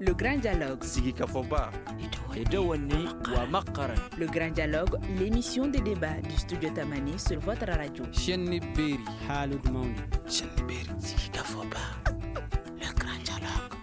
Le Grand Dialogue. Sigi Kafoba. Le Grand Dialogue, l'émission de débat du studio Tamani sur votre radio. Le Grand Dialogue.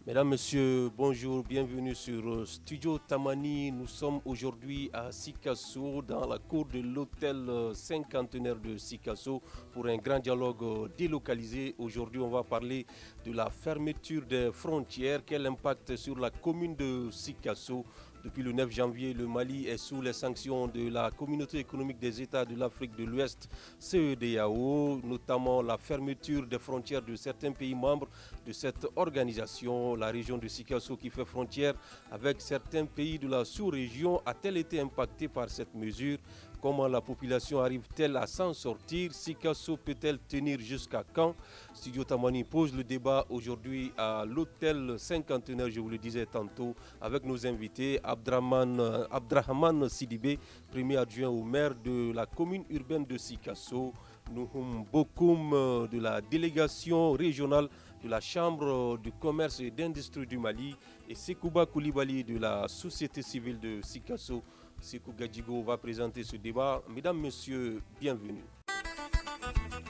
Mesdames, Messieurs, bonjour, bienvenue sur Studio Tamani. Nous sommes aujourd'hui à Sikasso, dans la cour de l'hôtel cinquantenaire de Sikasso, pour un grand dialogue délocalisé. Aujourd'hui, on va parler de la fermeture des frontières, quel impact sur la commune de Sikasso. Depuis le 9 janvier, le Mali est sous les sanctions de la Communauté économique des États de l'Afrique de l'Ouest, CEDEAO, notamment la fermeture des frontières de certains pays membres de cette organisation. La région de Sikasso, qui fait frontière avec certains pays de la sous-région, a-t-elle été impactée par cette mesure? Comment la population arrive-t-elle à s'en sortir? Sikasso peut-elle tenir jusqu'à quand? Studio Tamani pose le débat aujourd'hui à l'hôtel cinquantenaire, je vous le disais tantôt, avec nos invités. Abdrahman Sidibé, premier adjoint au maire de la commune urbaine de Sikasso. Nouhoum Bokoum de la délégation régionale de la Chambre de commerce et d'industrie du Mali et Sekouba Koulibaly de la société civile de Sikasso. Sekou Gadjigo va présenter ce débat. Mesdames, Messieurs, bienvenue.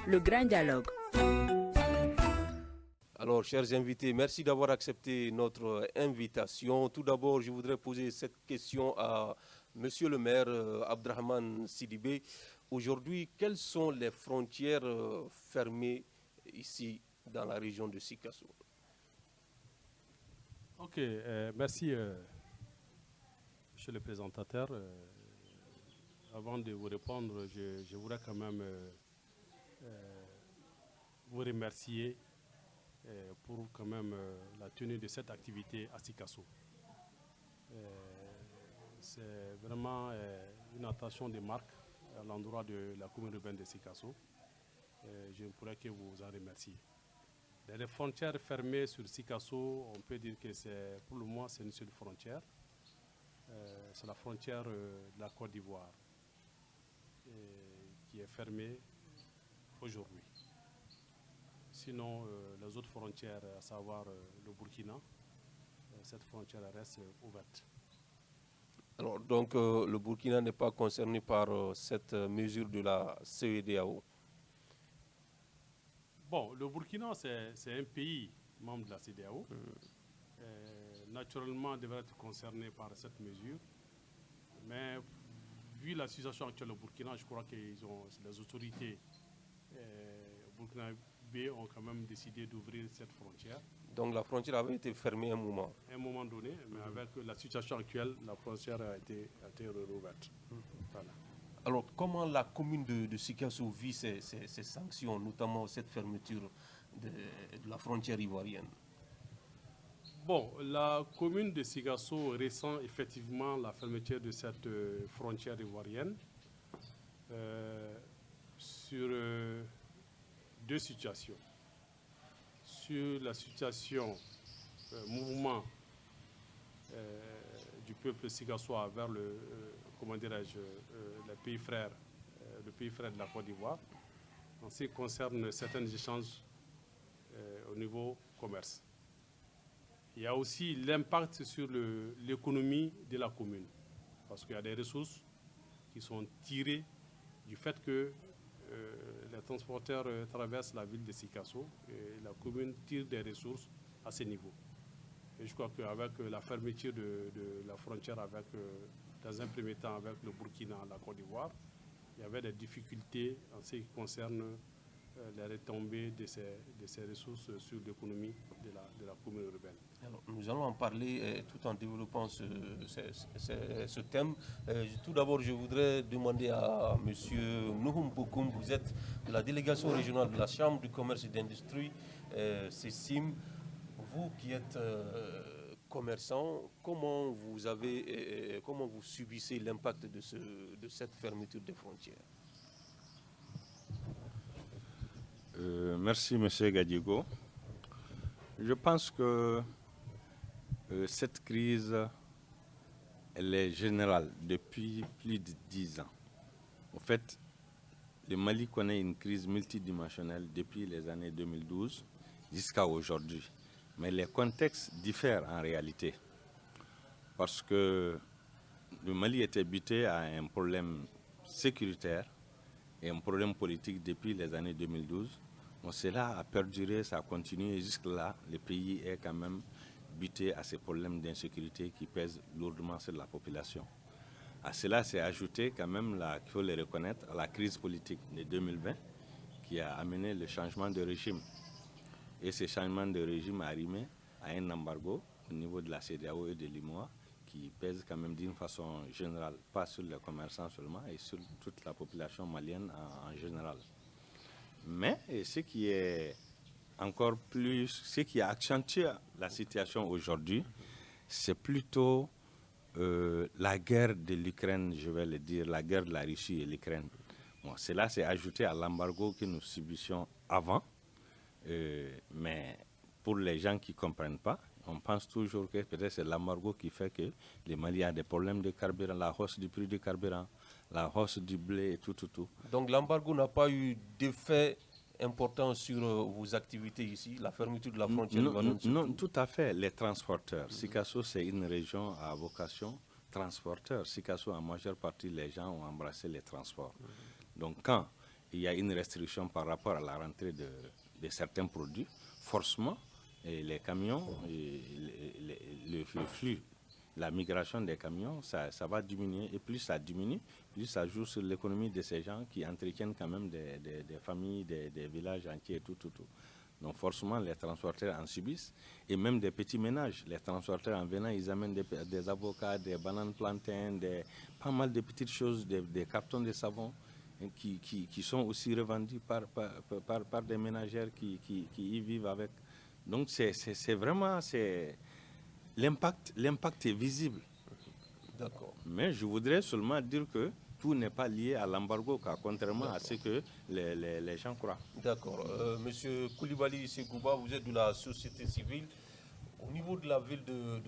Le Grand Dialogue. Alors, chers invités, merci d'avoir accepté notre invitation. Tout d'abord, je voudrais poser cette question à Monsieur le maire Abdrahman Sidibé. Aujourd'hui, quelles sont les frontières fermées ici dans la région de Sikasso? Ok, merci Monsieur le présentateur. Avant de vous répondre, je voudrais quand même vous remercier pour quand même la tenue de cette activité à Sikasso. C'est vraiment une attention de marque à l'endroit de la commune urbaine de Sikasso. Je ne pourrais que vous en remercier. Les frontières fermées sur Sikasso, on peut dire que c'est pour le moment c'est une seule frontière. C'est la frontière de la Côte d'Ivoire qui est fermée aujourd'hui. Sinon, les autres frontières, à savoir le Burkina, cette frontière reste ouverte. Alors, donc, le Burkina n'est pas concerné par cette mesure de la CEDEAO? Bon, le Burkina, c'est un pays membre de la CEDEAO. Naturellement, devrait être concerné par cette mesure. Mais vu la situation actuelle au Burkina, je crois que les autorités burkinabées ont quand même décidé d'ouvrir cette frontière. Donc la frontière avait été fermée à un moment? À un moment donné, mais avec la situation actuelle, la frontière a été rouverte. Voilà. Alors, comment la commune de Sikasso vit ces sanctions, notamment cette fermeture de la frontière ivoirienne? Bon, la commune de Sikasso ressent effectivement la fermeture de cette frontière ivoirienne sur deux situations. Sur la situation mouvement du peuple sikassois vers le pays frère de la Côte d'Ivoire, en ce qui concerne certains échanges au niveau commerce. Il y a aussi l'impact sur l'économie de la commune, parce qu'il y a des ressources qui sont tirées du fait que les transporteurs traversent la ville de Sikasso et la commune tire des ressources à ce niveau. Et je crois qu'avec la fermeture de la frontière dans un premier temps avec le Burkina et la Côte d'Ivoire, il y avait des difficultés en ce qui concerne les retombées de ces ressources sur l'économie de la commune urbaine. Alors, nous allons en parler tout en développant ce thème. Tout d'abord, je voudrais demander à M. Nouhoum Bokoum, vous êtes de la délégation régionale de la Chambre du commerce et d'industrie, CECIM. Vous qui êtes commerçant, comment vous subissez l'impact de cette fermeture des frontières? Merci, M. Gadiego. Je pense que cette crise, elle est générale depuis plus de 10 ans. En fait, le Mali connaît une crise multidimensionnelle depuis les années 2012 jusqu'à aujourd'hui. Mais les contextes diffèrent en réalité. Parce que le Mali était buté à un problème sécuritaire et un problème politique depuis les années 2012. Donc cela a perduré, ça a continué. Et jusque-là, le pays est quand même buté à ces problèmes d'insécurité qui pèsent lourdement sur la population. À cela s'est ajouté quand même, il faut le reconnaître, la crise politique de 2020 qui a amené le changement de régime. Et ce changement de régime a arrivé à un embargo au niveau de la CEDEAO et de l'UEMOA qui pèse quand même d'une façon générale, pas sur les commerçants seulement, et sur toute la population malienne en général. Mais ce qui est encore plus, ce qui a accentué la situation aujourd'hui, c'est plutôt la guerre de l'Ukraine, je vais le dire, la guerre de la Russie et l'Ukraine. Bon, cela s'est ajouté à l'embargo que nous subissions avant, mais pour les gens qui ne comprennent pas, on pense toujours que peut-être c'est l'embargo qui fait que le Mali a des problèmes de carburant, la hausse du prix du carburant, la hausse du blé et tout. Donc l'embargo n'a pas eu d'effet important sur vos activités ici, la fermeture de la frontière ivoirienne? Non, tout à fait. Les transporteurs. Sikasso, c'est une région à vocation transporteur. Sikasso, en majeure partie, les gens ont embrassé les transports. Donc quand il y a une restriction par rapport à la rentrée de certains produits, forcément, les camions, le flux, la migration des camions, ça va diminuer. Et plus ça diminue, plus ça joue sur l'économie de ces gens qui entretiennent quand même des familles, des villages entiers, tout. Donc forcément, les transporteurs en subissent. Et même des petits ménages. Les transporteurs en venant, ils amènent des avocats, des bananes plantains, pas mal de petites choses, des cartons de savon qui sont aussi revendus par des ménagères qui y vivent avec. Donc c'est vraiment... L'impact est visible. D'accord. Mais je voudrais seulement dire que tout n'est pas lié à l'embargo, contrairement à ce que les gens croient. D'accord. Monsieur Koulibaly Segouba, vous êtes de la société civile. Au niveau de la ville de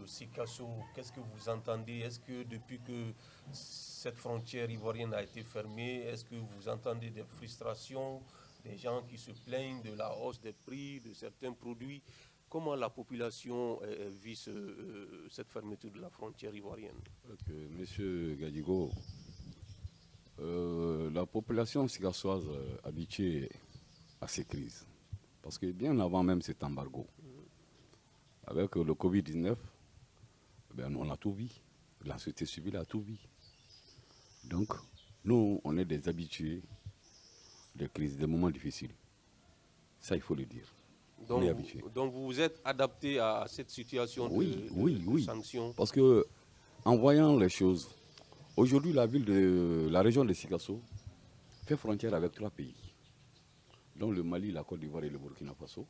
Sikasso, qu'est-ce que vous entendez? Est-ce que depuis que cette frontière ivoirienne a été fermée, est-ce que vous entendez des frustrations, des gens qui se plaignent de la hausse des prix de certains produits? Comment la population vit cette fermeture de la frontière ivoirienne? Monsieur Gadigo, la population sikassoise habituée à ces crises. Parce que bien avant même cet embargo, avec le Covid-19, on a tout vu. La société civile a tout vu. Donc, nous, on est des habitués des crises, des moments difficiles. Ça, il faut le dire. Donc vous vous êtes adapté à cette situation de sanctions? Parce que, en voyant les choses, aujourd'hui, la région de Sikasso fait frontière avec 3 pays. Donc le Mali, la Côte d'Ivoire et le Burkina Faso.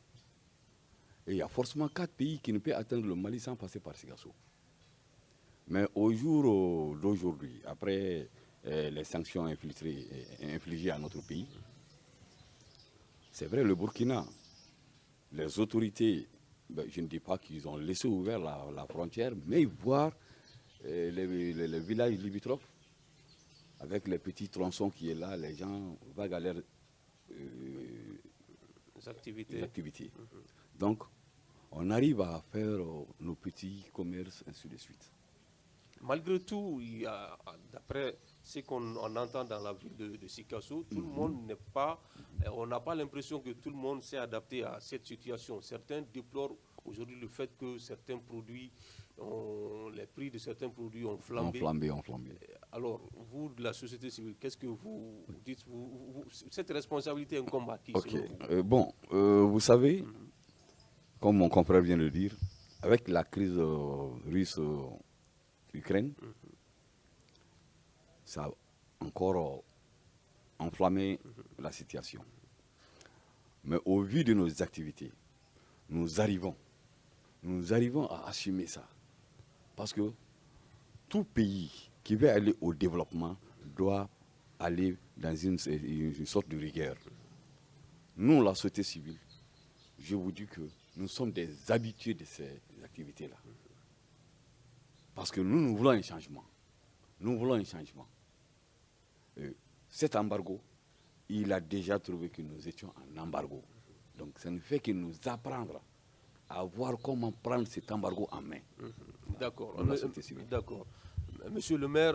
Et il y a forcément 4 pays qui ne peuvent atteindre le Mali sans passer par Sikasso. Mais au jour d'aujourd'hui, après les sanctions infligées à notre pays, c'est vrai, le Burkina, les autorités, je ne dis pas qu'ils ont laissé ouvert la frontière, mais ils voient les villages limitrophes, avec les petits tronçons qui est là, les gens vaguent à leurs activités. Donc, on arrive à faire nos petits commerces, ainsi de suite. Malgré tout, d'après ce qu'on entend dans la ville de Sikasso, tout le monde n'est pas, on n'a pas l'impression que tout le monde s'est adapté à cette situation. Certains déplorent aujourd'hui le fait que certains produits, les prix de certains produits ont flambé. Ont flambé. Alors, vous, de la société civile, qu'est-ce que vous dites? Cette responsabilité incombe à qui? Ok. Vous savez, comme mon confrère vient de le dire, avec la crise russe-Ukraine, ça a encore enflammé la situation. Mais au vu de nos activités, nous arrivons à assumer ça. Parce que tout pays qui veut aller au développement doit aller dans une sorte de rigueur. Nous, la société civile, je vous dis que nous sommes des habitués de ces activités-là. Parce que nous voulons un changement. Cet embargo, il a déjà trouvé que nous étions en embargo. Donc ça ne fait que nous apprendre à voir comment prendre cet embargo en main. D'accord. Dans la société civile. D'accord. Monsieur le maire,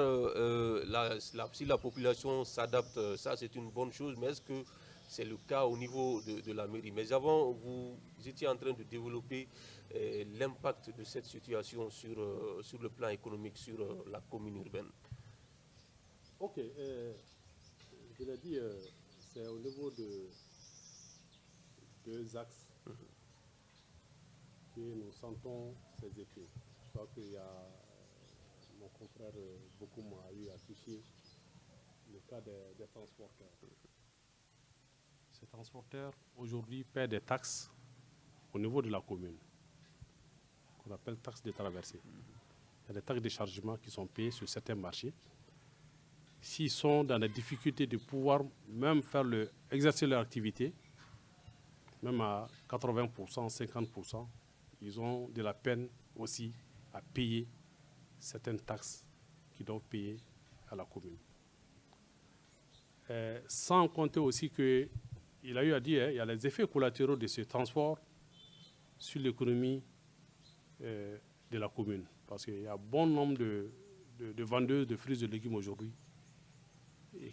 si la population s'adapte, ça c'est une bonne chose, mais est-ce que c'est le cas au niveau de la mairie? Mais avant, vous étiez en train de développer l'impact de cette situation sur le plan économique, sur la commune urbaine. Ok, je l'ai dit, c'est au niveau de deux axes que nous sentons ces effets. Je crois qu'il y a mon confrère beaucoup a eu à toucher le cas des transporteurs. Ces transporteurs aujourd'hui paient des taxes au niveau de la commune, qu'on appelle taxes de traversée. Il y a des taxes de chargement qui sont payées sur certains marchés. S'ils sont dans la difficulté de pouvoir même exercer leur activité, même à 80%, 50%, ils ont de la peine aussi à payer certaines taxes qu'ils doivent payer à la commune. Sans compter aussi qu'il a eu à dire, il y a les effets collatéraux de ce transport sur l'économie de la commune. Parce qu'il y a bon nombre de vendeurs de fruits et de légumes aujourd'hui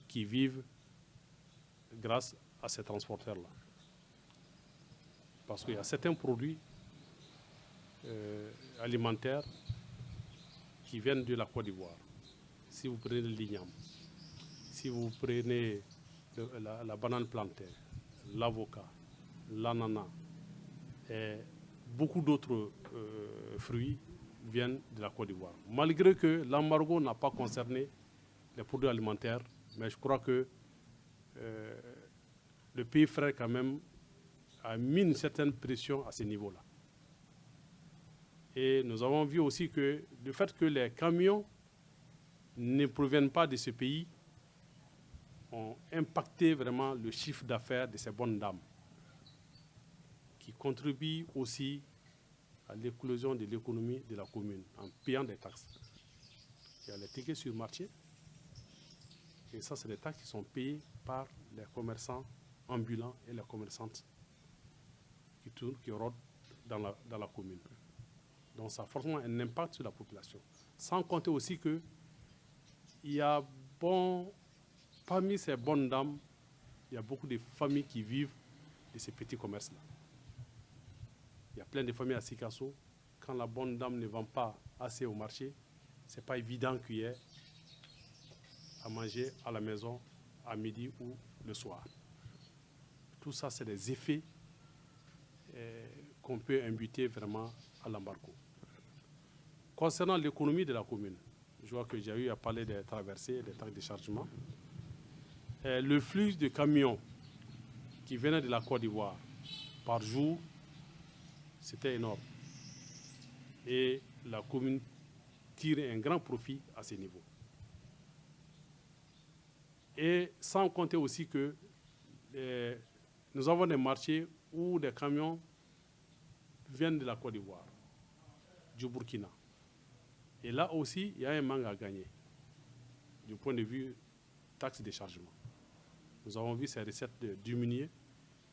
qui vivent grâce à ces transporteurs-là. Parce qu'il y a certains produits alimentaires qui viennent de la Côte d'Ivoire. Si vous prenez l'igname, si vous prenez la banane plantaire, l'avocat, l'ananas, et beaucoup d'autres fruits viennent de la Côte d'Ivoire. Malgré que l'embargo n'a pas concerné les produits alimentaires, mais je crois que le pays frère quand même a mis une certaine pression à ce niveau-là. Et nous avons vu aussi que le fait que les camions ne proviennent pas de ce pays ont impacté vraiment le chiffre d'affaires de ces bonnes dames, qui contribuent aussi à l'éclosion de l'économie de la commune en payant des taxes. Il y a les tickets sur marché, et ça, c'est des taxes qui sont payées par les commerçants ambulants et les commerçantes qui tournent, qui rôdent dans la commune. Donc ça a forcément un impact sur la population. Sans compter aussi qu'il y a parmi ces bonnes dames, il y a beaucoup de familles qui vivent de ces petits commerces-là. Il y a plein de familles à Sikasso. Quand la bonne dame ne vend pas assez au marché, ce n'est pas évident qu'il y ait à manger à la maison à midi ou le soir. Tout ça, c'est des effets qu'on peut imputer vraiment à l'embargo. Concernant l'économie de la commune, je vois que j'ai eu à parler des traversées, des taxes de chargement. Le flux de camions qui venaient de la Côte d'Ivoire par jour, c'était énorme. Et la commune tire un grand profit à ce niveau. Et sans compter aussi que nous avons des marchés où des camions viennent de la Côte d'Ivoire, du Burkina. Et là aussi, il y a un manque à gagner du point de vue taxe de chargement. Nous avons vu ces recettes diminuer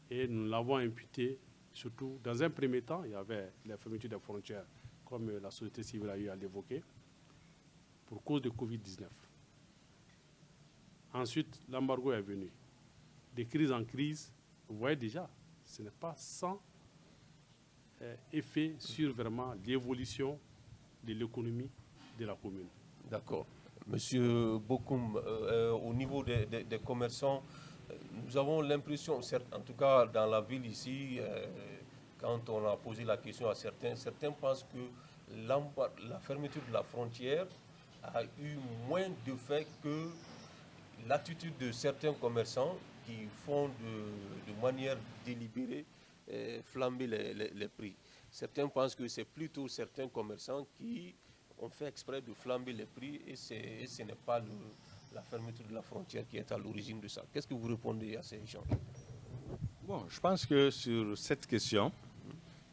et nous l'avons imputé surtout, dans un premier temps, il y avait la fermeture des frontières, comme la société civile a eu à l'évoquer, pour cause de Covid-19. Ensuite, l'embargo est venu. De crise en crise, vous voyez déjà, ce n'est pas sans effet sur vraiment l'évolution de l'économie de la commune. D'accord. Monsieur Bokoum, au niveau des commerçants, nous avons l'impression, en tout cas dans la ville ici, quand on a posé la question à certains pensent que la fermeture de la frontière a eu moins d'effet que l'attitude de certains commerçants qui font de manière délibérée flamber les prix. Certains pensent que c'est plutôt certains commerçants qui ont fait exprès de flamber les prix et ce n'est pas la fermeture de la frontière qui est à l'origine de ça. Qu'est-ce que vous répondez à ces gens? Bon, je pense que sur cette question,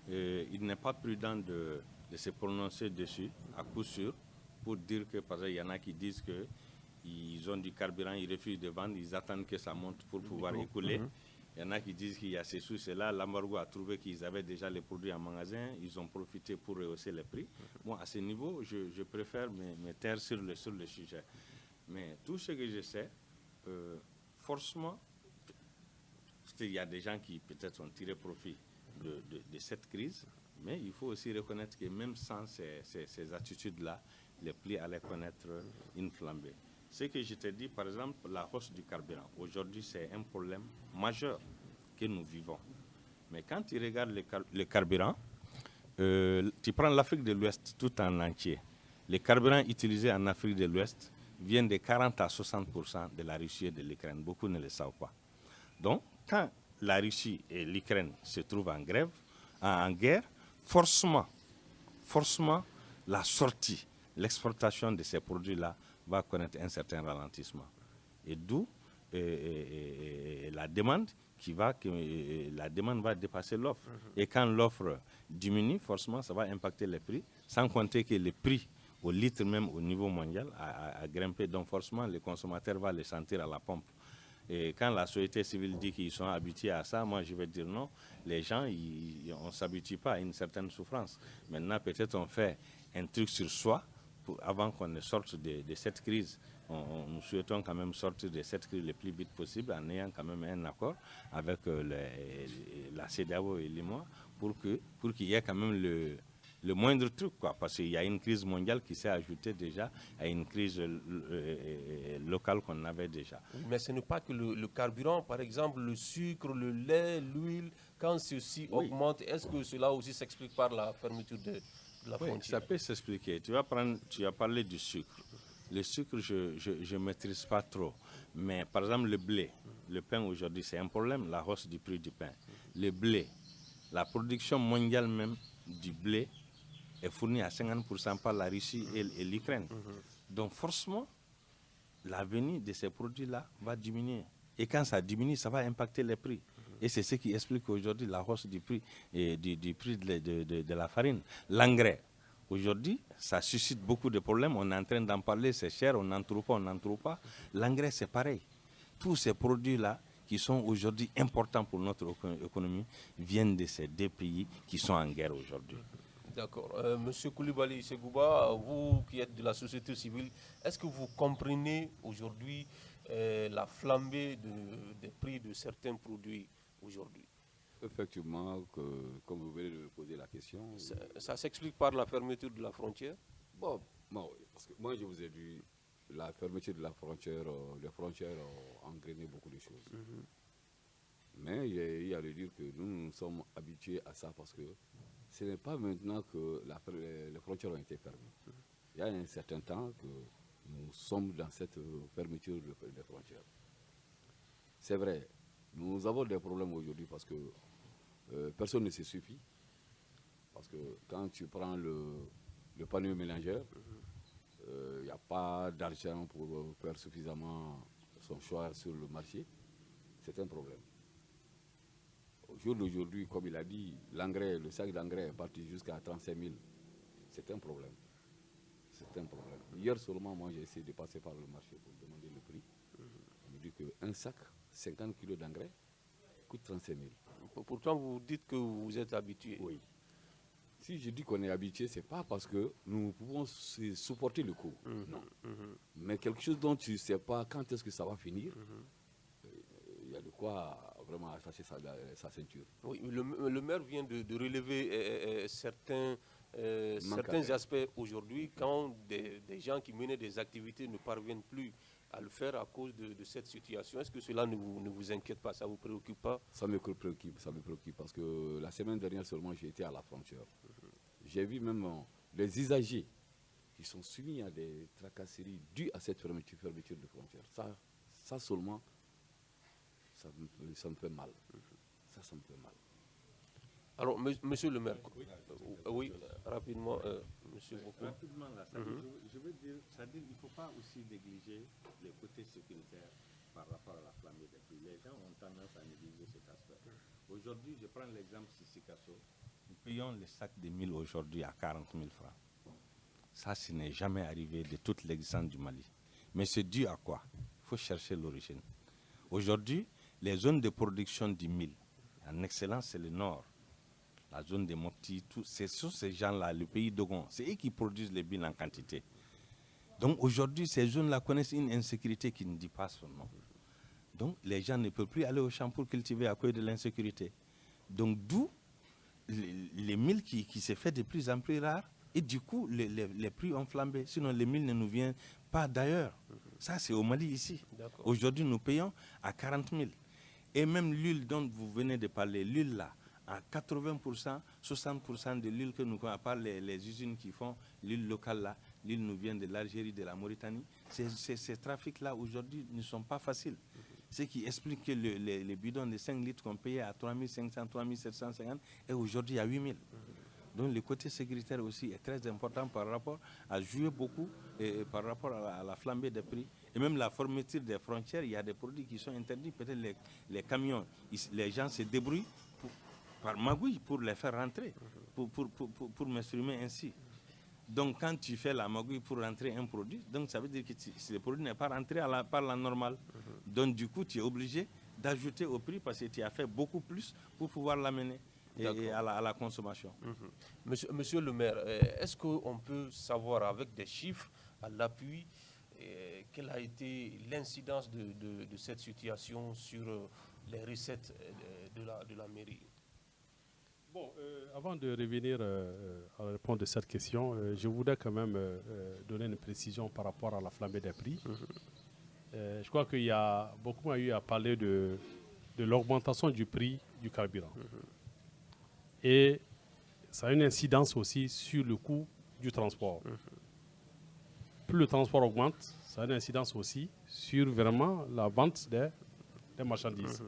il n'est pas prudent de se prononcer dessus, à coup sûr, pour dire que, par exemple, il y en a qui disent qu'ils ont du carburant, ils refusent de vendre, ils attendent que ça monte pour pouvoir écouler. Il y en a qui disent qu'il y a ces sous, c'est là. L'embargo a trouvé qu'ils avaient déjà les produits en magasin. Ils ont profité pour rehausser les prix. Moi, à ce niveau, je préfère me taire sur le sujet. Mais tout ce que je sais, forcément, il y a des gens qui peut-être ont tiré profit de cette crise, mais il faut aussi reconnaître que même sans ces attitudes-là, les prix allaient connaître une flambée. Ce que je te dis, par exemple, la hausse du carburant. Aujourd'hui, c'est un problème majeur que nous vivons. Mais quand tu regardes le carburant, tu prends l'Afrique de l'Ouest tout en entier. Les carburants utilisés en Afrique de l'Ouest viennent de 40 à 60% de la Russie et de l'Ukraine. Beaucoup ne le savent pas. Donc, quand la Russie et l'Ukraine se trouvent en grève, en guerre, forcément, la sortie, l'exportation de ces produits-là va connaître un certain ralentissement. Et d'où la demande la demande va dépasser l'offre. Et quand l'offre diminue, forcément, ça va impacter les prix, sans compter que le prix au litre même au niveau mondial a grimpé. Donc forcément, le consommateur va le sentir à la pompe. Et quand la société civile dit qu'ils sont habitués à ça, moi je vais dire non. Les gens, on ne s'habitue pas à une certaine souffrance. Maintenant, peut-être on fait un truc sur soi avant qu'on ne sorte de cette crise. Nous souhaitons quand même sortir de cette crise le plus vite possible en ayant quand même un accord avec la CEDEAO et l'IMOA pour qu'il y ait quand même le moindre truc, quoi, parce qu'il y a une crise mondiale qui s'est ajoutée déjà à une crise locale qu'on avait déjà. Mais ce n'est pas que le carburant, par exemple, le sucre, le lait, l'huile, quand ceci augmente, est-ce que cela aussi s'explique par la fermeture de la frontière? Ça peut s'expliquer. Tu as parlé du sucre. Le sucre, je ne maîtrise pas trop. Mais par exemple, le blé, le pain aujourd'hui, c'est un problème, la hausse du prix du pain. Le blé, la production mondiale même du blé est fournie à 50% par la Russie et l'Ukraine. Donc forcément, l'avenir de ces produits-là va diminuer. Et quand ça diminue, ça va impacter les prix. Et c'est ce qui explique aujourd'hui la hausse du prix, du prix de la farine. L'engrais, aujourd'hui, ça suscite beaucoup de problèmes. On est en train d'en parler, c'est cher, on n'en trouve pas. L'engrais, c'est pareil. Tous ces produits-là, qui sont aujourd'hui importants pour notre économie, viennent de ces deux pays qui sont en guerre aujourd'hui. D'accord. Monsieur Koulibaly Segouba, vous qui êtes de la société civile, est-ce que vous comprenez aujourd'hui la flambée des prix de certains produits aujourd'hui? Effectivement, comme vous venez de me poser la question... Ça s'explique par la fermeture de la frontière? Bon, parce que moi je vous ai dit, la fermeture de la frontière, les frontières ont engrainé beaucoup de choses. Mais il y a à dire que nous sommes habitués à ça parce que ce n'est pas maintenant que les frontières ont été fermées. Il y a un certain temps que nous sommes dans cette fermeture des frontières. C'est vrai, nous avons des problèmes aujourd'hui parce que personne ne se suffit. Parce que quand tu prends le panier mélangeur, il n'y a pas d'argent pour faire suffisamment son choix sur le marché. C'est un problème. Au jour d'aujourd'hui, comme il a dit, le sac d'engrais est parti jusqu'à 35 000. C'est un problème. C'est un problème. Hier seulement, moi, j'ai essayé de passer par le marché pour demander le prix. On me dit qu'un sac, 50 kg d'engrais, coûte 35 000. Pourtant, vous dites que vous êtes habitué. Oui. Si je dis qu'on est habitué, ce n'est pas parce que nous pouvons supporter le coût. Non. Mais quelque chose dont tu ne sais pas quand est-ce que ça va finir, il y a de quoi vraiment attacher sa ceinture. Oui, le maire vient de relever certains aspects aujourd'hui quand des gens qui menaient des activités ne parviennent plus à le faire à cause de cette situation. Est-ce que cela ne vous inquiète pas, ça ne vous préoccupe pas? Ça me préoccupe parce que la semaine dernière seulement j'ai été à la frontière. J'ai vu même des usagers qui sont soumis à des tracasseries dues à cette fermeture de frontières. Ça seulement, ça me fait mal. Ça me fait mal. Alors, monsieur le maire, oui, rapidement, monsieur Boko. Rapidement, là, je veux dire, c'est-à-dire qu'il ne faut pas aussi négliger les côtés sécuritaires par rapport à la flambée des prix. Les gens ont tendance à négliger cet aspect. Aujourd'hui, je prends l'exemple de Sikasso. Nous payons les sacs de 1000 aujourd'hui à 40 000 francs. Ça, ce n'est jamais arrivé de toute l'existence du Mali. Mais c'est dû à quoi? Il faut chercher l'origine. Aujourd'hui, les zones de production du mil, en excellence, c'est le nord. La zone des Mopti, c'est sur ces gens-là, le pays d'Ogon, c'est eux qui produisent les mil en quantité. Donc aujourd'hui, ces zones-là connaissent une insécurité qui ne dit pas son nom. Donc les gens ne peuvent plus aller au champ pour cultiver à cause de l'insécurité. Donc d'où les mil qui se fait de plus en plus rares et du coup les prix ont flambé. Sinon les mil ne nous viennent pas d'ailleurs. Ça c'est au Mali ici. Aujourd'hui nous payons à 40 000. Et même l'huile dont vous venez de parler, l'huile là, à 80%, 60% de l'huile que nous avons, à part les usines qui font l'huile locale là, l'huile nous vient de l'Algérie, de la Mauritanie. Ces trafics-là aujourd'hui ne sont pas faciles. Ce qui explique que les bidons de 5 litres qu'on payait à 3 500, 3 750 et aujourd'hui à 8 000. Donc le côté sécuritaire aussi est très important par rapport à jouer beaucoup et par rapport à la flambée des prix. Et même la fermeture des frontières, il y a des produits qui sont interdits. Peut-être les camions, les gens se débrouillent par magouille pour les faire rentrer, pour m'exprimer ainsi. Donc quand tu fais la magouille pour rentrer un produit, donc ça veut dire que si le produit n'est pas rentré par la normale, donc du coup tu es obligé d'ajouter au prix parce que tu as fait beaucoup plus pour pouvoir l'amener à la consommation. Monsieur le maire, est-ce qu'on peut savoir avec des chiffres à l'appui quelle a été l'incidence de cette situation sur les recettes de la mairie? Bon, avant de revenir à la réponse de cette question, je voudrais quand même donner une précision par rapport à la flambée des prix. Je crois qu'il y a beaucoup eu à parler de l'augmentation du prix du carburant. Et ça a une incidence aussi sur le coût du transport. Plus le transport augmente, ça a une incidence aussi sur vraiment la vente des marchandises.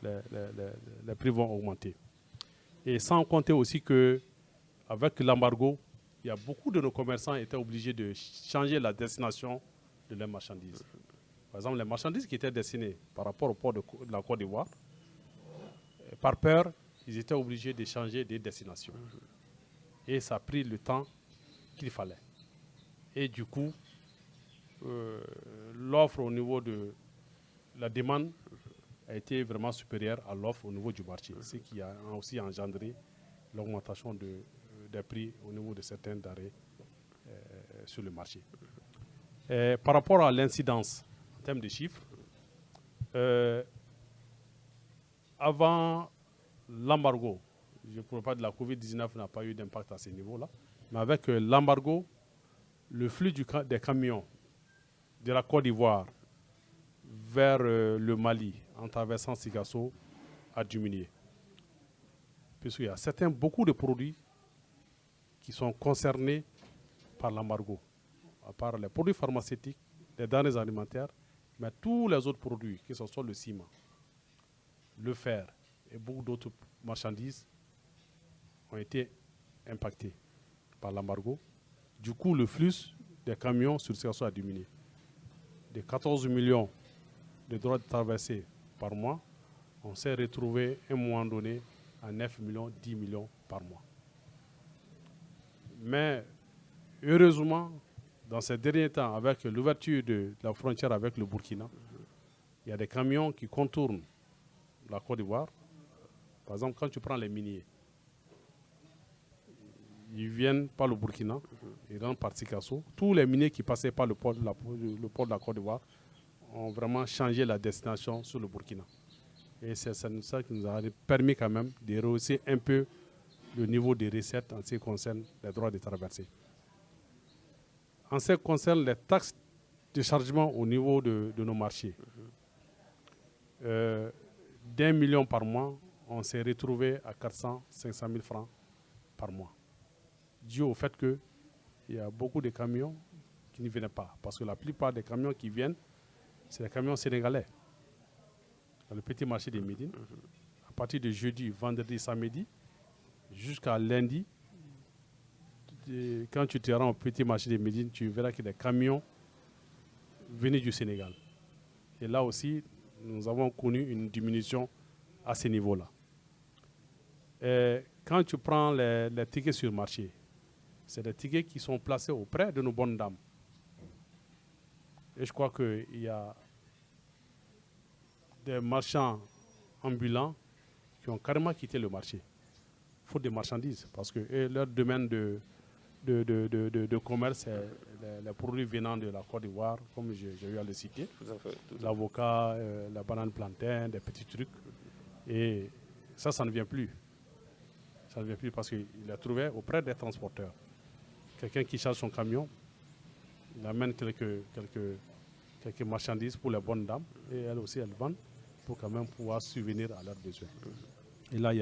Les prix vont augmenter. Et sans compter aussi qu'avec l'embargo, il y a beaucoup de nos commerçants qui étaient obligés de changer la destination de leurs marchandises. Par exemple, les marchandises qui étaient destinées par rapport au port de la Côte d'Ivoire, par peur, ils étaient obligés de changer de destination. Et ça a pris le temps qu'il fallait. Et du coup, l'offre au niveau de la demande a été vraiment supérieure à l'offre au niveau du marché, ce qui a aussi engendré l'augmentation des prix au niveau de certains denrées sur le marché. Par rapport à l'incidence en termes de chiffres, avant l'embargo, je ne parle pas de la Covid-19, n'a pas eu d'impact à ce niveau-là, mais avec l'embargo, le flux des camions de la Côte d'Ivoire vers le Mali, en traversant Sigasso, a diminué. Puisqu'il y a beaucoup de produits qui sont concernés par l'embargo, à part les produits pharmaceutiques, les denrées alimentaires, mais tous les autres produits, que ce soit le ciment, le fer et beaucoup d'autres marchandises, ont été impactés par l'embargo. Du coup, le flux des camions sur Sigasso a diminué. De 14 millions de droits de traversée par mois, on s'est retrouvé à un moment donné à 9 millions, 10 millions par mois. Mais heureusement, dans ces derniers temps, avec l'ouverture de la frontière avec le Burkina, il y a des camions qui contournent la Côte d'Ivoire. Par exemple, quand tu prends les miniers, ils viennent par le Burkina, ils rentrent par Sigasso. Tous les miniers qui passaient par le port de la Côte d'Ivoire ont vraiment changé la destination sur le Burkina. Et c'est ça qui nous a permis quand même de rehausser un peu le niveau des recettes en ce qui concerne les droits de traversée. En ce qui concerne les taxes de chargement au niveau de nos marchés, d'1 million par mois, on s'est retrouvé à 400, 500 000 francs par mois. Dû au fait qu'il y a beaucoup de camions qui ne venaient pas. Parce que la plupart des camions qui viennent, c'est les camions sénégalais. Dans le petit marché des Médines, à partir de jeudi, vendredi, samedi, jusqu'à lundi, quand tu te rends au petit marché des Médines, tu verras qu'il y a des camions venus du Sénégal. Et là aussi, nous avons connu une diminution à ce niveau-là. Et quand tu prends les tickets sur le marché, c'est des tickets qui sont placés auprès de nos bonnes dames. Et je crois qu'il y a des marchands ambulants qui ont carrément quitté le marché, faute de marchandises, parce que leur domaine de commerce, c'est les produits venant de la Côte d'Ivoire, comme j'ai eu à le citer, l'avocat, la banane plantain, des petits trucs. Et ça ne vient plus. Ça ne vient plus parce qu'il a trouvé auprès des transporteurs quelqu'un qui charge son camion, il amène quelques marchandises pour les bonnes dames, et elles aussi, elles vendent pour quand même pouvoir subvenir à leurs besoins. Et là,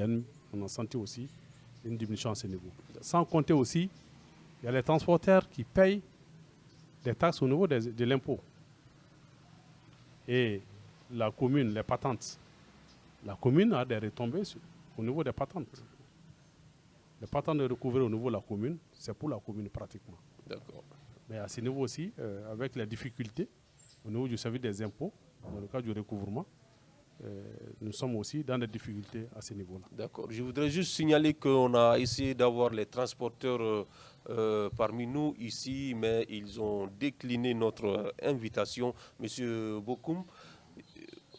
on a senti aussi une diminution à ce niveau. Sans compter aussi, il y a les transporteurs qui payent des taxes au niveau de l'impôt. Et la commune, les patentes, la commune a des retombées au niveau des patentes. Les patentes recouvrées au niveau de la commune, c'est pour la commune pratiquement. D'accord. Mais à ce niveau aussi, avec les difficultés au niveau du service des impôts, dans le cas du recouvrement, nous sommes aussi dans des difficultés à ce niveau-là. D'accord. Je voudrais juste signaler qu'on a essayé d'avoir les transporteurs parmi nous ici, mais ils ont décliné notre invitation. Monsieur Bokoum,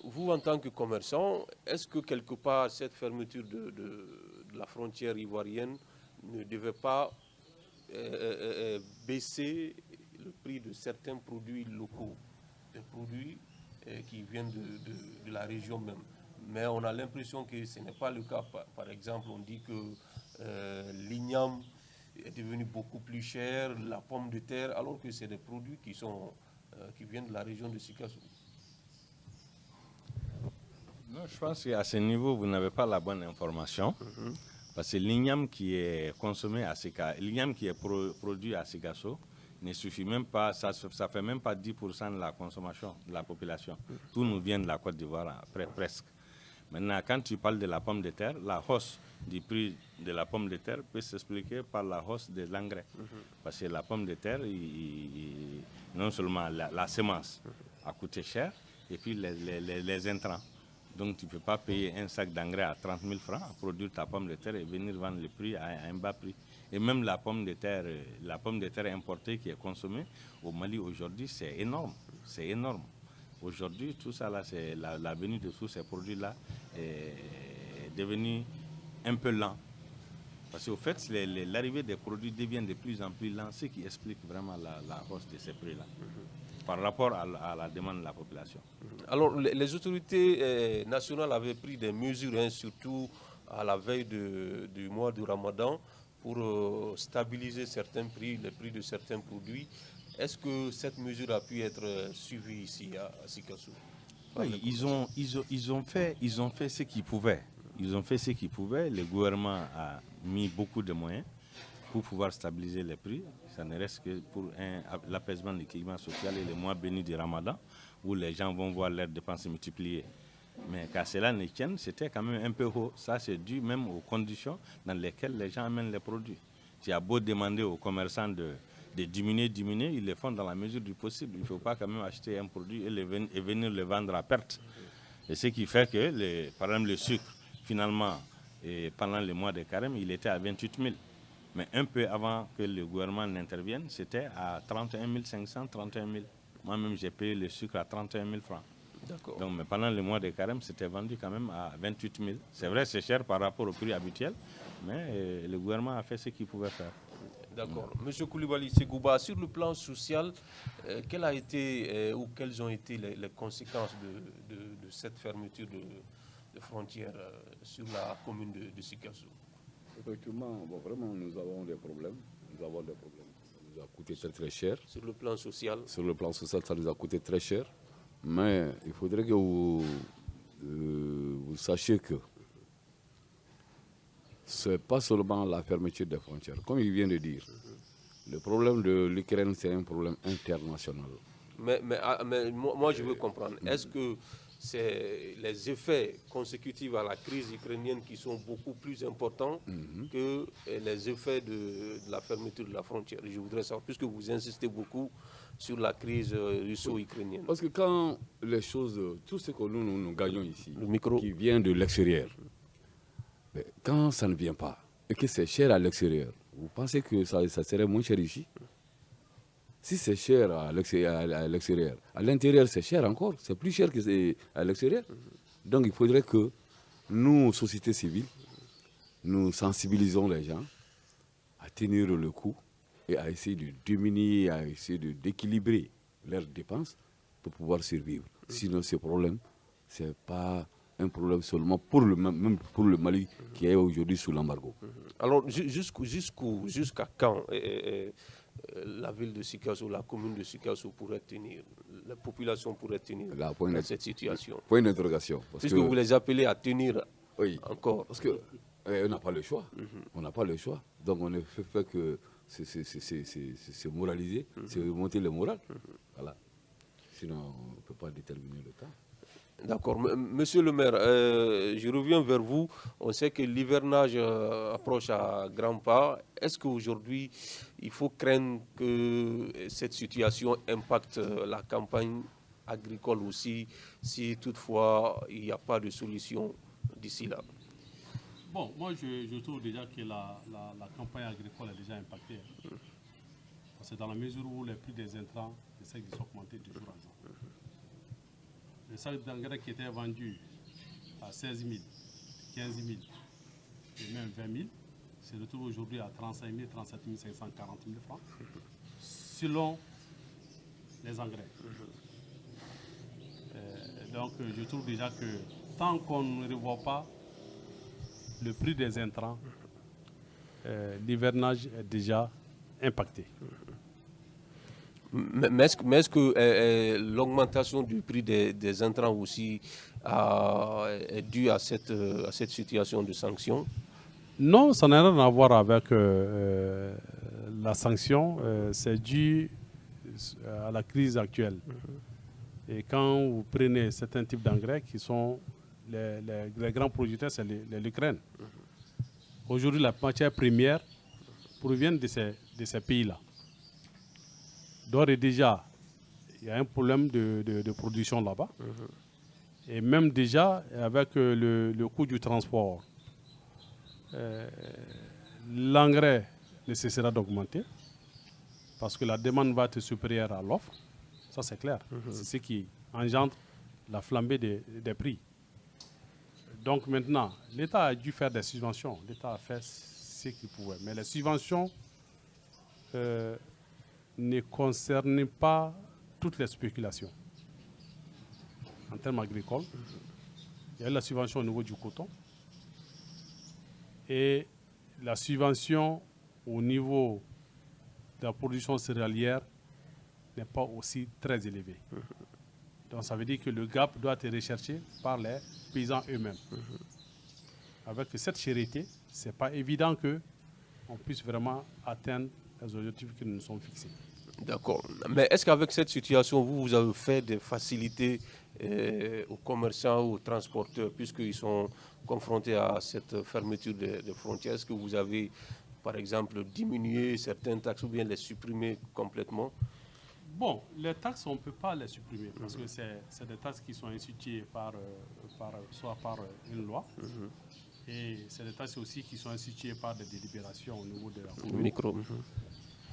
vous en tant que commerçant, est-ce que quelque part cette fermeture de la frontière ivoirienne ne devait pas baisser le prix de certains produits locaux, des produits qui viennent de la région même? Mais on a l'impression que ce n'est pas le cas. Par exemple, on dit que l'igname est devenu beaucoup plus cher, la pomme de terre, alors que c'est des produits qui viennent de la région de Sikasso. Non, je pense qu'à ce niveau, vous n'avez pas la bonne information. Parce que l'igname qui est consommé à Sikasso, l'igname qui est produit à Sikasso ne suffit même pas, ça ne fait même pas 10% de la consommation de la population. Tout nous vient de la Côte d'Ivoire, presque. Maintenant, quand tu parles de la pomme de terre, la hausse du prix de la pomme de terre peut s'expliquer par la hausse de l'engrais. Parce que la pomme de terre, non seulement la semence a coûté cher, et puis les intrants. Donc tu ne peux pas payer un sac d'engrais à 30 000 francs, produire ta pomme de terre et venir vendre le prix à un bas prix. Et même la pomme de terre importée qui est consommée au Mali aujourd'hui, c'est énorme. C'est énorme. Aujourd'hui, tout ça, là, c'est la venue de tous ces produits-là est devenue un peu lent. Parce qu'au fait, l'arrivée des produits devient de plus en plus lent, ce qui explique vraiment la hausse de ces prix-là par rapport à la demande de la population. Alors, les autorités nationales avaient pris des mesures, surtout à la veille du mois du Ramadan, pour stabiliser certains prix, les prix de certains produits. Est-ce que cette mesure a pu être suivie ici à Sikasso? Oui, ils ont fait ce qu'ils pouvaient. Ils ont fait ce qu'ils pouvaient. Le gouvernement a mis beaucoup de moyens pour pouvoir stabiliser les prix. Ça ne reste que pour l'apaisement de l'équilibre social et les mois bénis du Ramadan, où les gens vont voir leurs dépenses multipliées. Mais qu'à cela ne tienne, c'était quand même un peu haut. Ça, c'est dû même aux conditions dans lesquelles les gens amènent les produits. Tu as beau demander aux commerçants de diminuer, ils le font dans la mesure du possible. Il ne faut pas quand même acheter un produit et venir le vendre à perte. Et ce qui fait que, par exemple, le sucre, finalement, pendant le mois de carême, il était à 28 000. Mais un peu avant que le gouvernement n'intervienne, c'était à 31 500, 31 000. Moi-même, j'ai payé le sucre à 31 000 francs. D'accord. Donc, mais pendant le mois de carême, c'était vendu quand même à 28 000. C'est vrai, c'est cher par rapport au prix habituel, mais le gouvernement a fait ce qu'il pouvait faire. D'accord. Monsieur Koulibaly Ségouba, sur le plan social, quelles ont été les conséquences de cette fermeture de frontières sur la commune de Sikasso? Effectivement, vraiment, nous avons des problèmes. Ça nous a coûté très très cher. Sur le plan social? Sur le plan social, ça nous a coûté très cher. Mais il faudrait que vous sachiez que ce n'est pas seulement la fermeture des frontières. Comme il vient de dire, le problème de l'Ukraine, c'est un problème international. Mais moi, je veux comprendre. Est-ce que c'est les effets consécutifs à la crise ukrainienne qui sont beaucoup plus importants que les effets de la fermeture de la frontière? Je voudrais savoir, puisque vous insistez beaucoup sur la crise russo-ukrainienne. Parce que quand les choses, tout ce que nous gagnons ici, le qui vient de l'extérieur, quand ça ne vient pas et que c'est cher à l'extérieur, vous pensez que ça serait moins cher ici? Si c'est cher à l'extérieur, à l'intérieur c'est cher encore, c'est plus cher qu'à l'extérieur. Donc il faudrait que nous, société civile, nous sensibilisons les gens à tenir le coup et à essayer de diminuer, à essayer d'équilibrer leurs dépenses pour pouvoir survivre. Sinon, ce problème, ce n'est pas un problème seulement même pour le Mali qui est aujourd'hui sous l'embargo. Alors, jusqu'à quand la ville de Sikasso, la commune de Sikasso pourrait tenir, la population pourrait tenir dans cette situation? Point d'interrogation. Puisque vous les appelez à tenir encore. Parce qu'on n'a pas le choix. On n'a pas le choix. Donc on ne fait que se moraliser, c'est monter le moral. Voilà. Sinon, on ne peut pas déterminer le temps. D'accord. Monsieur le maire, je reviens vers vous. On sait que l'hivernage approche à grands pas. Est-ce qu'aujourd'hui, il faut craindre que cette situation impacte la campagne agricole aussi, si toutefois il n'y a pas de solution d'ici là? Bon, moi je trouve déjà que la campagne agricole est déjà impactée. Parce que dans la mesure où les prix des intrants ne cessent de s'augmenter de jour en jour. Le sac d'engrais qui était vendu à 16 000, 15 000 et même 20 000 se retrouve aujourd'hui à 35 000, 37 500, 40 000 francs selon les engrais. Donc je trouve déjà que tant qu'on ne revoit pas le prix des intrants, l'hivernage est déjà impacté. Mais est-ce que l'augmentation du prix des intrants aussi est due à cette situation de sanction? Non, ça n'a rien à voir avec la sanction. C'est dû à la crise actuelle. Et quand vous prenez certains types d'engrais qui sont les grands producteurs, c'est l'Ukraine. Aujourd'hui, la matière première provient de ces pays-là. D'ores et déjà, il y a un problème de production là-bas. Et même déjà, avec le coût du transport, l'engrais ne cessera d'augmenter parce que la demande va être supérieure à l'offre. Ça, c'est clair. C'est ce qui engendre la flambée des prix. Donc maintenant, l'État a dû faire des subventions. L'État a fait ce qu'il pouvait. Mais les subventions ne concernent pas toutes les spéculations. En termes agricoles, il y a eu la subvention au niveau du coton et la subvention au niveau de la production céréalière n'est pas aussi très élevée. Donc ça veut dire que le gap doit être recherché par les paysans eux-mêmes. Avec cette charité, ce n'est pas évident qu'on puisse vraiment atteindre les objectifs qui nous sont fixés. D'accord. Mais est-ce qu'avec cette situation, vous avez fait des facilités aux commerçants, aux transporteurs, puisqu'ils sont confrontés à cette fermeture des frontières? Est-ce que vous avez, par exemple, diminué certaines taxes ou bien les supprimer complètement? Bon, les taxes, on ne peut pas les supprimer parce que c'est des taxes qui sont instituées soit par une loi et c'est des taxes aussi qui sont instituées par des délibérations au niveau de la commune.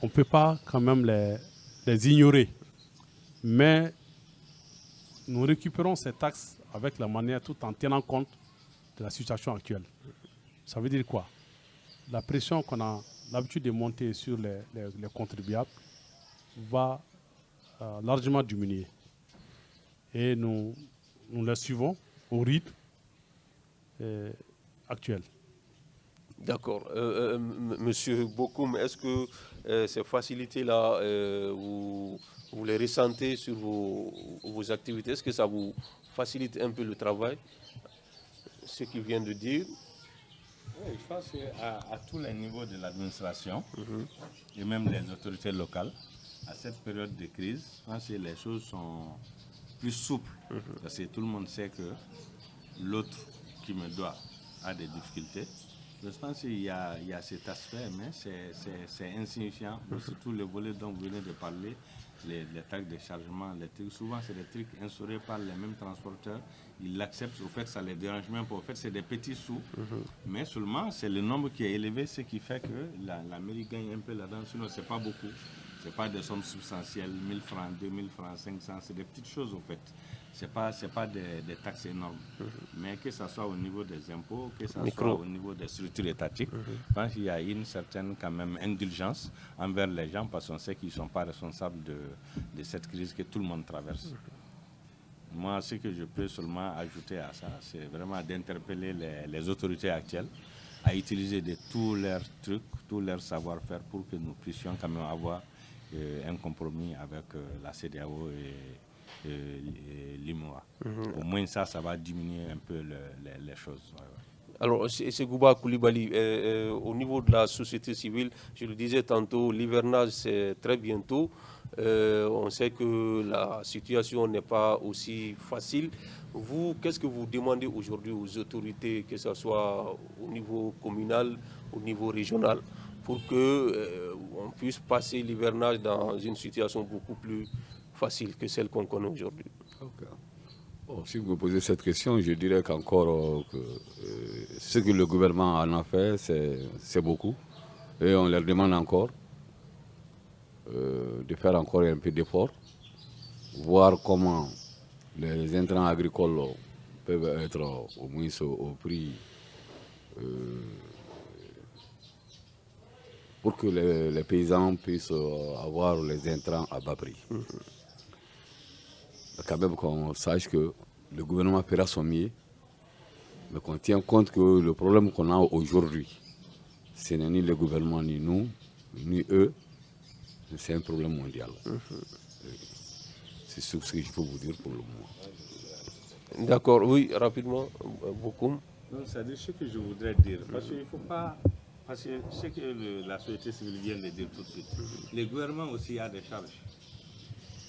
On ne peut pas quand même les ignorer. Mais nous récupérons ces taxes avec la manière tout en tenant compte de la situation actuelle. Ça veut dire quoi? La pression qu'on a l'habitude de monter sur les contribuables va largement diminuer. Et nous les suivons au rythme actuel. D'accord. Monsieur Bokoum, est-ce que ces facilités-là, vous les ressentez sur vos activités? Est-ce que ça vous facilite un peu le travail, ce qu'il vient de dire? Oui, je pense qu'à tous les niveaux de l'administration et même des autorités locales, à cette période de crise, je pense que les choses sont plus souples. Parce que tout le monde sait que l'autre qui me doit a des difficultés. Je pense qu'il y a cet aspect, mais c'est insignifiant. Surtout le volet dont vous venez de parler, les taxes de chargement, les trucs. Souvent, c'est des trucs instaurés par les mêmes transporteurs. Ils l'acceptent, au fait, ça les dérange même pas. Au fait, c'est des petits sous, mais seulement, c'est le nombre qui est élevé, ce qui fait que la mairie gagne un peu là-dedans. Sinon, c'est pas beaucoup. C'est pas des sommes substantielles, 1000 francs, 2000 francs, 500, c'est des petites choses, au fait. Ce n'est pas des taxes énormes. Mais que ce soit au niveau des impôts, que ce soit au niveau des structures étatiques, je pense qu'il y a une certaine quand même indulgence envers les gens parce qu'on sait qu'ils ne sont pas responsables de cette crise que tout le monde traverse. Moi, ce que je peux seulement ajouter à ça, c'est vraiment d'interpeller les autorités actuelles à utiliser tous leurs trucs, tous leurs savoir-faire pour que nous puissions quand même avoir un compromis avec la CEDEAO et l'IMOA. Au moins ça va diminuer un peu les choses. Alors, c'est Gouba Koulibaly. Au niveau de la société civile, je le disais tantôt, l'hivernage c'est très bientôt. On sait que la situation n'est pas aussi facile. Vous, qu'est-ce que vous demandez aujourd'hui aux autorités, que ce soit au niveau communal, au niveau régional, pour qu'on puisse passer l'hivernage dans une situation beaucoup plus facile que celle qu'on connaît aujourd'hui? Okay. Bon, si vous me posez cette question, je dirais qu'encore ce que le gouvernement en a fait, c'est beaucoup. Et on leur demande encore de faire encore un peu d'effort, voir comment les intrants agricoles peuvent être au moins au prix pour que les paysans puissent avoir les intrants à bas prix. Quand même qu'on sache que le gouvernement fera son mieux, mais qu'on tient compte que le problème qu'on a aujourd'hui, ce n'est ni le gouvernement, ni nous, ni eux, c'est un problème mondial. C'est ce que je peux vous dire pour le moment. D'accord, oui, rapidement, beaucoup. C'est-à-dire ce que je voudrais dire, parce qu'il ne faut pas... Parce que ce que la société civile vient de dire tout de suite, le gouvernement aussi a des charges.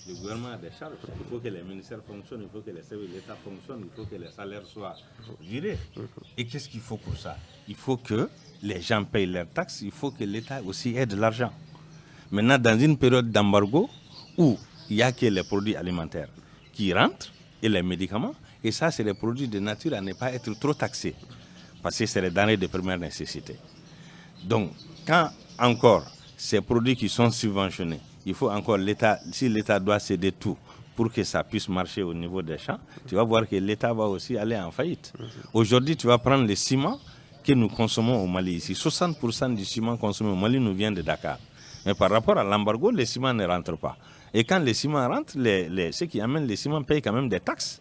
Le gouvernement a des charges. Il faut que les ministères fonctionnent, il faut que les services de l'État fonctionnent, il faut que les salaires soient virés. Et qu'est-ce qu'il faut pour ça? Il faut que les gens payent leurs taxes, il faut que l'État aussi ait de l'argent. Maintenant, dans une période d'embargo où il n'y a que les produits alimentaires qui rentrent et les médicaments, et ça, c'est des produits de nature à ne pas être trop taxés, parce que c'est les denrées de première nécessité. Donc, quand encore ces produits qui sont subventionnés, il faut encore l'État, si l'État doit céder tout pour que ça puisse marcher au niveau des champs, tu vas voir que l'État va aussi aller en faillite. Aujourd'hui, tu vas prendre le ciment que nous consommons au Mali ici. 60% du ciment consommé au Mali nous vient de Dakar. Mais par rapport à l'embargo, le ciment ne rentre pas. Et quand le ciment rentre, ceux qui amènent le ciment payent quand même des taxes.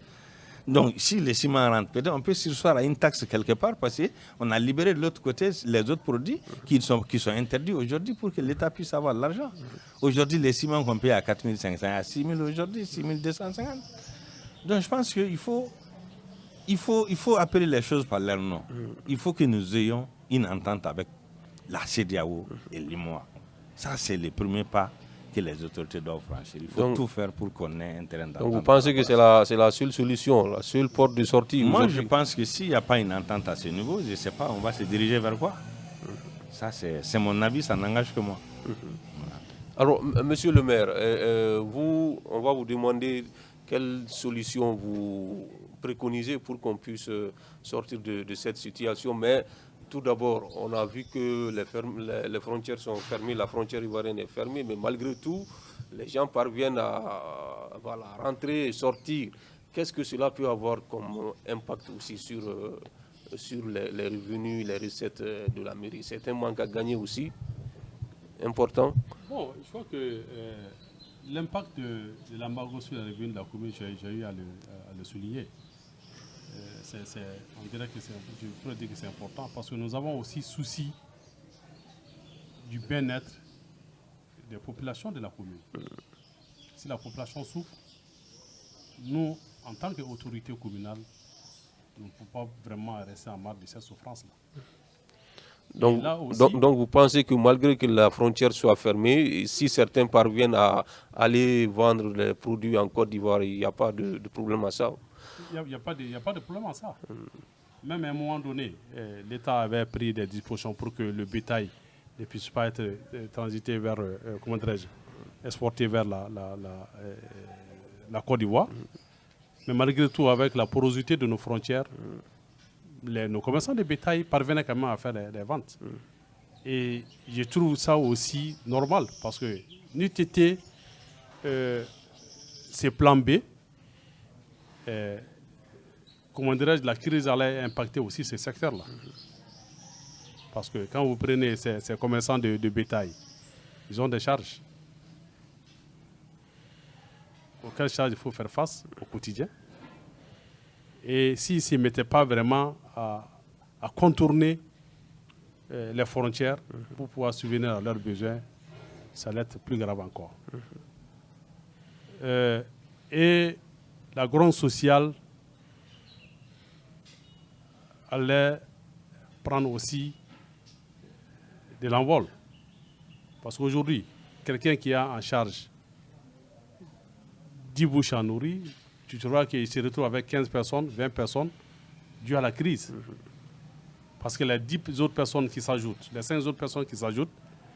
Donc, si le ciment rentre, peut-être on peut sursoir à une taxe quelque part parce qu'on a libéré de l'autre côté les autres produits qui sont interdits aujourd'hui pour que l'État puisse avoir de l'argent. Aujourd'hui, les ciments qu'on paye à 4 500, à 6 000 aujourd'hui, 6 250. Donc, je pense qu'il faut appeler les choses par leur nom. Il faut que nous ayons une entente avec la CEDEAO et l'IMOA. Ça, c'est le premier pas que les autorités doivent franchir. Il faut tout faire pour qu'on ait un terrain d'entente. Donc vous pensez que c'est la seule solution, la seule porte de sortie? Moi, je pense que s'il n'y a pas une entente à ce niveau, je ne sais pas, on va se diriger vers quoi? Ça, c'est mon avis, ça n'engage que moi. Alors, monsieur le maire, on va vous demander quelle solution vous préconisez pour qu'on puisse sortir de cette situation. Mais tout d'abord, on a vu que les frontières sont fermées, la frontière ivoirienne est fermée, mais malgré tout, les gens parviennent à rentrer et sortir. Qu'est-ce que cela peut avoir comme impact aussi sur les revenus, les recettes de la mairie? C'est un manque à gagner aussi important. Bon, je crois que l'impact de l'embargo sur les revenus de la commune, j'ai eu à le souligner. On dirait que je pourrais dire que c'est important parce que nous avons aussi souci du bien-être des populations de la commune. Si la population souffre, nous, en tant qu'autorité communale, nous ne pouvons pas vraiment rester en marge de cette souffrance-là. Donc vous pensez que malgré que la frontière soit fermée, si certains parviennent à aller vendre les produits en Côte d'Ivoire, il n'y a pas de problème à ça? Il n'y a pas de problème à ça. Même à un moment donné, l'État avait pris des dispositions pour que le bétail ne puisse pas être transité vers, comment dirais-je, exporté vers la Côte d'Ivoire. Mais malgré tout, avec la porosité de nos frontières, nos commerçants de bétail parvenaient quand même à faire des ventes. Et je trouve ça aussi normal parce que n'eût été ces plans B, la crise allait impacter aussi ces secteurs-là. Parce que quand vous prenez ces commerçants de bétail, ils ont des charges. Auxquelles charges il faut faire face au quotidien. Et s'ils ne s'y mettaient pas vraiment à contourner les frontières pour pouvoir subvenir à leurs besoins, ça allait être plus grave encore. Et la grogne sociale allait prendre aussi de l'envol. Parce qu'aujourd'hui, quelqu'un qui a en charge 10 bouches à nourrir, tu trouveras qu'il se retrouve avec 15 personnes, 20 personnes, dû à la crise. Parce que les 10 autres personnes qui s'ajoutent, les 5 autres personnes qui s'ajoutent,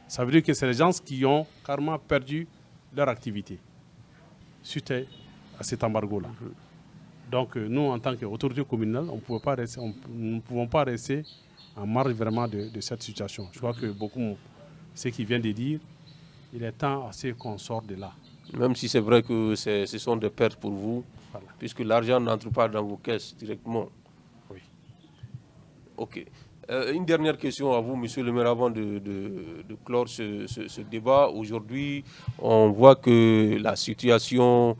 ça veut dire que c'est les gens qui ont carrément perdu leur activité suite à cet embargo-là. Donc nous, en tant qu'autorité communale, nous ne pouvons pas rester en marge vraiment de cette situation. Je crois que beaucoup, ce qu'ils viennent de dire, il est temps assez qu'on sorte de là. Même si c'est vrai que ce sont des pertes pour vous, voilà, puisque l'argent n'entre pas dans vos caisses directement. Oui. Ok. Une dernière question à vous, monsieur le maire, avant de clore ce débat. Aujourd'hui, on voit que la situation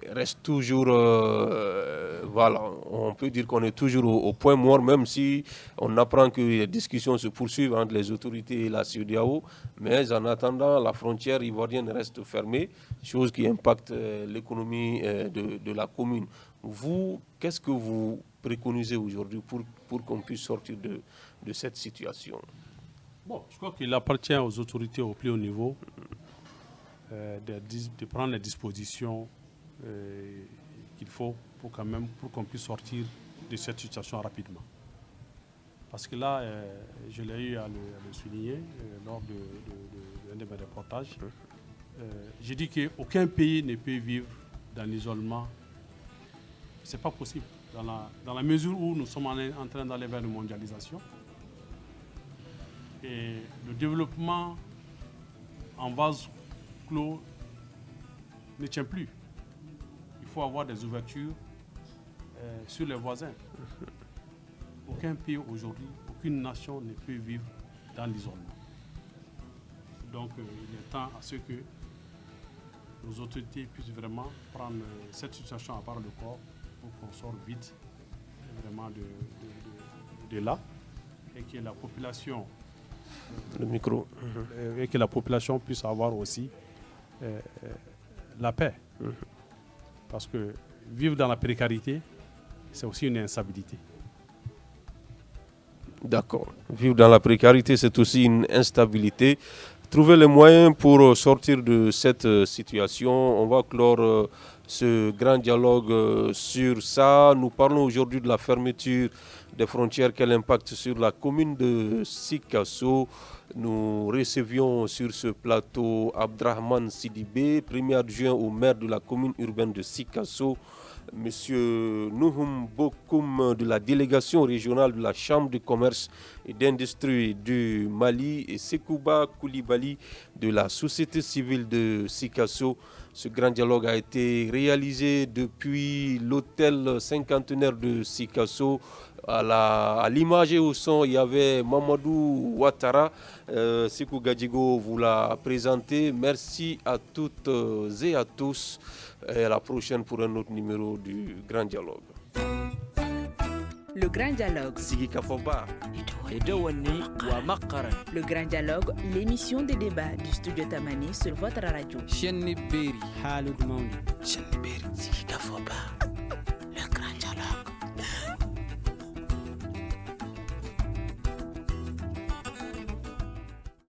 reste toujours... voilà, on peut dire qu'on est toujours au point mort, même si on apprend que les discussions se poursuivent entre les autorités et la CEDEAO. Mais en attendant, la frontière ivoirienne reste fermée, chose qui impacte l'économie de la commune. Vous, qu'est-ce que vous préconisez aujourd'hui pour qu'on puisse sortir de cette situation? Bon, je crois qu'il appartient aux autorités au plus haut niveau de prendre les dispositions qu'il faut pour qu'on puisse sortir de cette situation rapidement. Parce que là, je l'ai eu à le souligner lors d'un de mes reportages. J'ai dit qu'aucun pays ne peut vivre dans l'isolement. Ce n'est pas possible. Dans la mesure où nous sommes en train d'aller vers une mondialisation, et le développement en vase clos ne tient plus. Il faut avoir des ouvertures sur les voisins. Aucun pays aujourd'hui, aucune nation ne peut vivre dans l'isolement. Donc il est temps à ce que nos autorités puissent vraiment prendre cette situation à part le corps pour qu'on sorte vite vraiment de là et que la population et que la population puisse avoir aussi la paix. Parce que vivre dans la précarité, c'est aussi une instabilité. D'accord. Vivre dans la précarité, c'est aussi une instabilité. Trouver les moyens pour sortir de cette situation. On va clore ce grand dialogue sur ça. Nous parlons aujourd'hui de la fermeture des frontières, quel impact sur la commune de Sikasso. Nous recevions sur ce plateau Abdrahman Sidibé, premier adjoint au maire de la commune urbaine de Sikasso, Monsieur Nouhoum Bokoum de la délégation régionale de la Chambre de commerce et d'industrie du Mali et Sekouba Koulibaly de la société civile de Sikasso. Ce grand dialogue a été réalisé depuis l'hôtel cinquantenaire de Sikasso. À l'image et au son, il y avait Mamadou Ouattara. Sekou Gadjigo vous l'a présenté. Merci à toutes et à tous. Et à la prochaine pour un autre numéro du Grand Dialogue. Le Grand Dialogue. Le Grand Dialogue, l'émission des débats du studio Tamani sur votre radio.